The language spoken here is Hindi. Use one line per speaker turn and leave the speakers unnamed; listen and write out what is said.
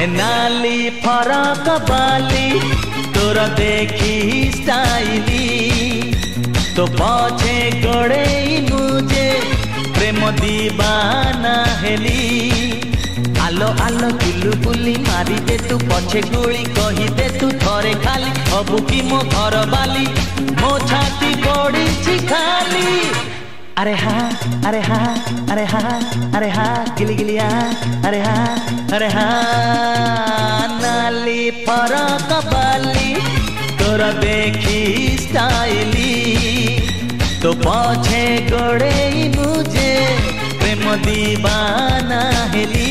नाली फरक बाली तोर देखी स्टाइली तो पछे गड़े मुझे प्रेम दीवाना हेली आलो आलो बुलु बुली मारी दे तू पछे गुली कही दे तू थरे खाली हबु की मो घर बाली मो छाती पड़ी खाली अरे हाँ अरे हाँ अरे हाँ अरे हाँ गिली गिलिया अरे हाँ नाली फरक बाली तोर देखी स्टाइली तो पछे गड़े मुझे प्रेम दीवाना हेली।